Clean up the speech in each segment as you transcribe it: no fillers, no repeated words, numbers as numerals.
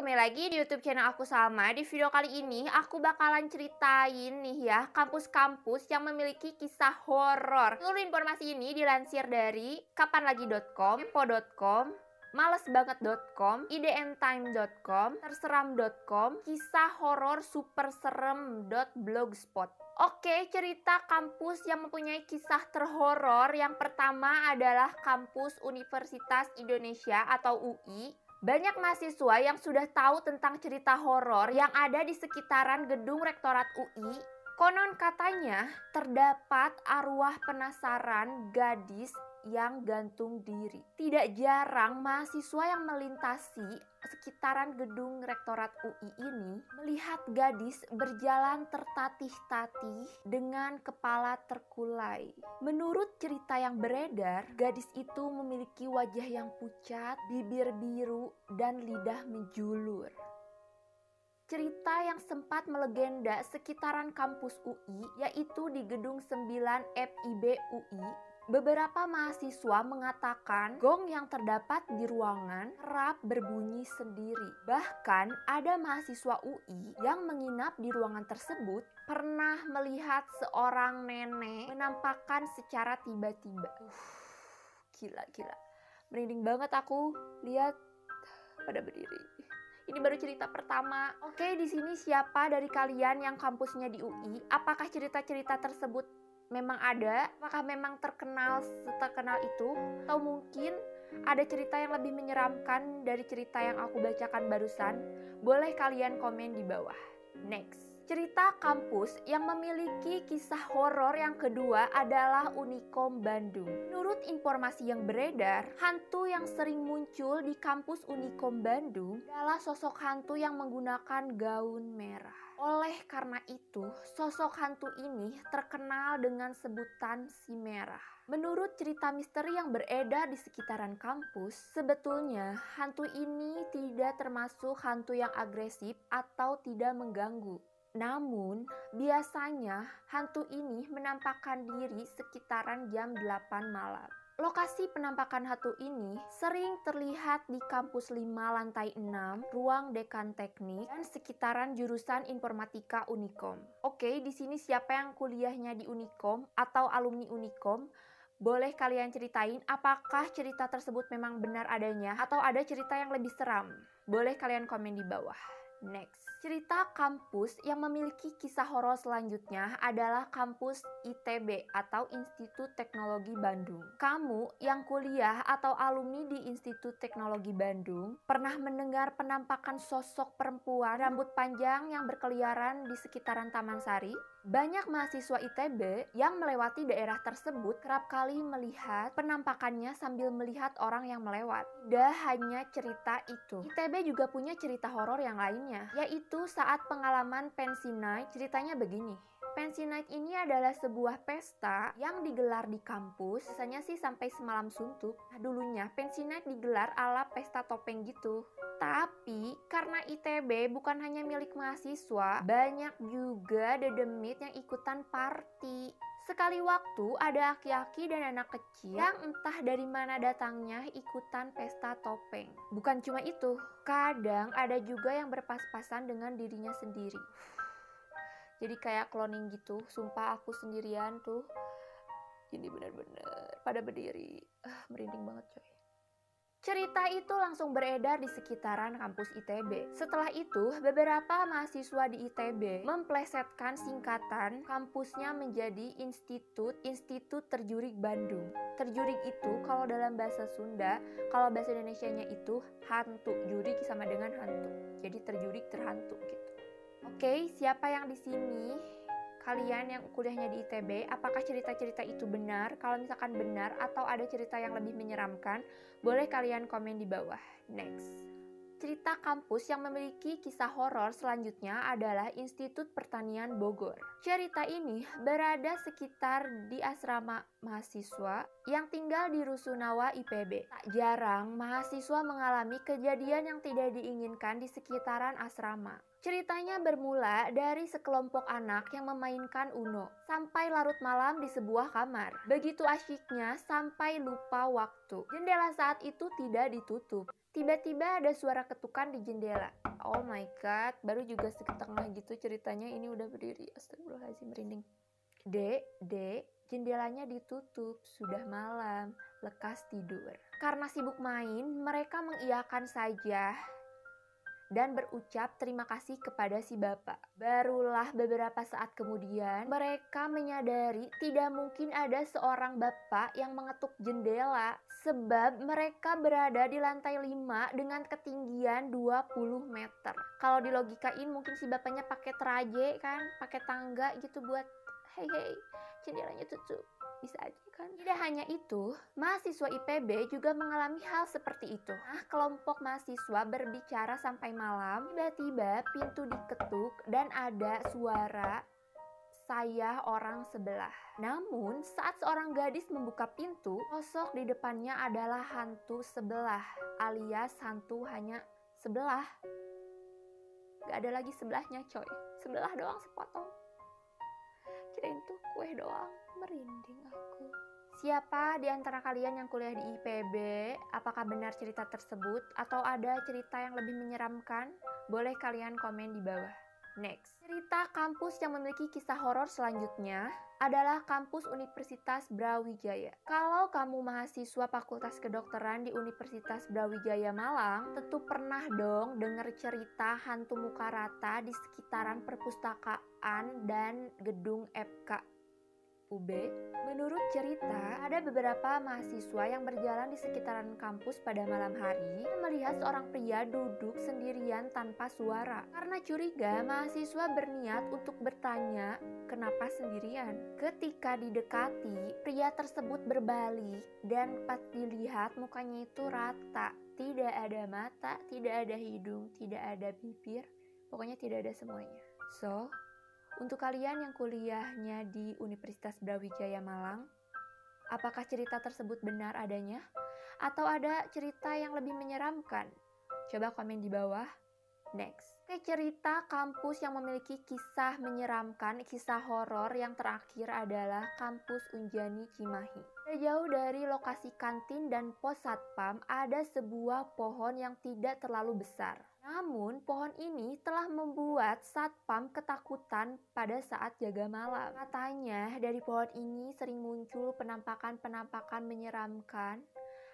kembali lagi di YouTube channel aku Salma. Di video kali ini aku bakalan ceritain nih ya kampus-kampus yang memiliki kisah horor. Seluruh informasi ini dilansir dari kapanlagi.com, tempo.com, malesbanget.com, idntime.com, terseram.com, kisah horor superserem.blogspot. Oke, cerita kampus yang mempunyai kisah terhoror yang pertama adalah kampus Universitas Indonesia atau UI. Banyak mahasiswa yang sudah tahu tentang cerita horor yang ada di sekitaran gedung Rektorat UI. Konon katanya terdapat arwah penasaran gadis yang gantung diri. Tidak jarang mahasiswa yang melintasi sekitaran gedung Rektorat UI ini melihat gadis berjalan tertatih-tatih dengan kepala terkulai. Menurut cerita yang beredar, gadis itu memiliki wajah yang pucat, bibir biru, dan lidah menjulur. Cerita yang sempat melegenda sekitaran kampus UI yaitu di gedung 9 FIB UI. Beberapa mahasiswa mengatakan gong yang terdapat di ruangan kerap berbunyi sendiri. Bahkan ada mahasiswa UI yang menginap di ruangan tersebut pernah melihat seorang nenek menampakkan secara tiba-tiba. Gila. Merinding banget aku lihat pada berdiri. Ini baru cerita pertama. Oke, di sini siapa dari kalian yang kampusnya di UI? Apakah cerita-cerita tersebut memang ada? Apakah memang terkenal seterkenal itu? Atau mungkin ada cerita yang lebih menyeramkan dari cerita yang aku bacakan barusan? Boleh kalian komen di bawah. Next. Cerita kampus yang memiliki kisah horor yang kedua adalah Unikom Bandung. Menurut informasi yang beredar, hantu yang sering muncul di kampus Unikom Bandung adalah sosok hantu yang menggunakan gaun merah. Oleh karena itu, sosok hantu ini terkenal dengan sebutan si merah. Menurut cerita misteri yang beredar di sekitaran kampus, sebetulnya hantu ini tidak termasuk hantu yang agresif atau tidak mengganggu. Namun, biasanya hantu ini menampakkan diri sekitaran jam 8 malam. Lokasi penampakan hantu ini sering terlihat di kampus 5 lantai 6, ruang dekan teknik, dan sekitaran jurusan informatika Unikom. Oke, di sini siapa yang kuliahnya di Unikom atau alumni Unikom? Boleh kalian ceritain apakah cerita tersebut memang benar adanya atau ada cerita yang lebih seram? Boleh kalian komen di bawah. Next, cerita kampus yang memiliki kisah horor selanjutnya adalah kampus ITB atau Institut Teknologi Bandung. Kamu yang kuliah atau alumni di Institut Teknologi Bandung pernah mendengar penampakan sosok perempuan rambut panjang yang berkeliaran di sekitaran Taman Sari? Banyak mahasiswa ITB yang melewati daerah tersebut kerap kali melihat penampakannya sambil melihat orang yang melewat. Tidak hanya cerita itu, ITB juga punya cerita horor yang lainnya, yaitu saat pengalaman Pensi Night. Ceritanya begini. Pensi Night ini adalah sebuah pesta yang digelar di kampus, biasanya sih sampai semalam suntuk. Nah, dulunya Pensi Night digelar ala pesta topeng gitu. Tapi karena ITB bukan hanya milik mahasiswa, banyak juga dedemit yang ikutan party. Sekali waktu ada aki-aki dan anak kecil yang entah dari mana datangnya ikutan pesta topeng. Bukan cuma itu, kadang ada juga yang berpas-pasan dengan dirinya sendiri. Jadi kayak cloning gitu, sumpah aku sendirian tuh. Ini bener-bener pada berdiri. Merinding banget coy. Cerita itu langsung beredar di sekitaran kampus ITB. Setelah itu, beberapa mahasiswa di ITB memplesetkan singkatan kampusnya menjadi Institut Terjurik Bandung. Terjurik itu kalau dalam bahasa Sunda, kalau bahasa Indonesianya itu hantu. Jurik sama dengan hantu. Jadi terjurik terhantu gitu. Oke, siapa yang di sini? Kalian yang kuliahnya di ITB, apakah cerita-cerita itu benar? Kalau misalkan benar atau ada cerita yang lebih menyeramkan, boleh kalian komen di bawah. Next. Cerita kampus yang memiliki kisah horor selanjutnya adalah Institut Pertanian Bogor. Cerita ini berada sekitar di asrama mahasiswa yang tinggal di Rusunawa IPB. Tak jarang mahasiswa mengalami kejadian yang tidak diinginkan di sekitaran asrama. Ceritanya bermula dari sekelompok anak yang memainkan Uno sampai larut malam di sebuah kamar. Begitu asyiknya sampai lupa waktu. Jendela saat itu tidak ditutup. Tiba-tiba ada suara ketukan di jendela. Oh my god, baru juga setengah gitu ceritanya ini udah berdiri. Astagfirullahaladzim, merinding. Dek, jendelanya ditutup, sudah malam, lekas tidur. Karena sibuk main, mereka mengiyakan saja dan berucap terima kasih kepada si bapak. Barulah beberapa saat kemudian, mereka menyadari tidak mungkin ada seorang bapak yang mengetuk jendela sebab mereka berada di lantai 5 dengan ketinggian 20 meter. Kalau dilogikain mungkin si bapaknya pakai teraje kan, pakai tangga gitu buat hey jendelanya tutup. Bisa aja kan. Tidak hanya itu, mahasiswa IPB juga mengalami hal seperti itu. Nah, kelompok mahasiswa berbicara sampai malam, tiba-tiba pintu diketuk dan ada suara saya orang sebelah. Namun, saat seorang gadis membuka pintu, sosok di depannya adalah hantu sebelah, alias hantu hanya sebelah. Gak ada lagi sebelahnya coy, sebelah doang sepotong. Kirain tuh kue doang, merinding aku. Siapa di antara kalian yang kuliah di IPB? Apakah benar cerita tersebut atau ada cerita yang lebih menyeramkan? Boleh kalian komen di bawah. Next, cerita kampus yang memiliki kisah horor selanjutnya adalah kampus Universitas Brawijaya. Kalau kamu mahasiswa Fakultas Kedokteran di Universitas Brawijaya Malang, tentu pernah dong dengar cerita hantu muka rata di sekitaran perpustakaan dan gedung FK UB. Menurut cerita, ada beberapa mahasiswa yang berjalan di sekitaran kampus pada malam hari dan melihat seorang pria duduk sendirian tanpa suara. Karena curiga, mahasiswa berniat untuk bertanya kenapa sendirian. Ketika didekati, pria tersebut berbalik dan pas dilihat mukanya itu rata. Tidak ada mata, tidak ada hidung, tidak ada bibir, pokoknya tidak ada semuanya. So, untuk kalian yang kuliahnya di Universitas Brawijaya Malang, apakah cerita tersebut benar adanya? Atau ada cerita yang lebih menyeramkan? Coba komen di bawah. Next, cerita kampus yang memiliki kisah menyeramkan, kisah horor yang terakhir adalah kampus Unjani Cimahi. Jauh dari lokasi kantin dan pos satpam ada sebuah pohon yang tidak terlalu besar. Namun, pohon ini telah membuat satpam ketakutan pada saat jaga malam. Katanya, dari pohon ini sering muncul penampakan-penampakan menyeramkan,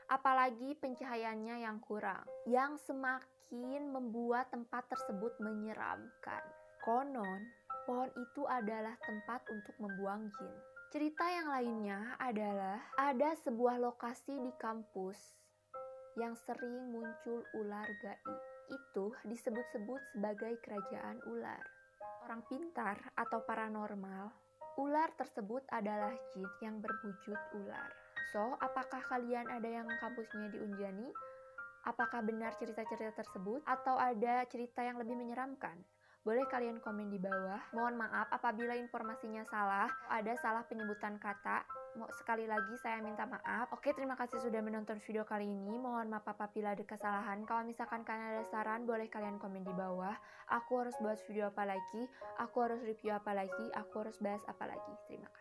apalagi pencahayaannya yang kurang, yang semakin membuat tempat tersebut menyeramkan. Konon, pohon itu adalah tempat untuk membuang jin. Cerita yang lainnya adalah ada sebuah lokasi di kampus yang sering muncul ular gaib. Itu disebut-sebut sebagai kerajaan ular. Orang pintar atau paranormal, ular tersebut adalah jin yang berwujud ular. So, apakah kalian ada yang kampusnya di Unjani? Apakah benar cerita-cerita tersebut atau ada cerita yang lebih menyeramkan? Boleh kalian komen di bawah. Mohon maaf apabila informasinya salah, ada salah penyebutan kata. Sekali lagi saya minta maaf. Oke, terima kasih sudah menonton video kali ini. Mohon maaf apabila ada kesalahan. Kalau misalkan kalian ada saran, boleh kalian komen di bawah. Aku harus buat video apa lagi? Aku harus review apa lagi? Aku harus bahas apa lagi? Terima kasih.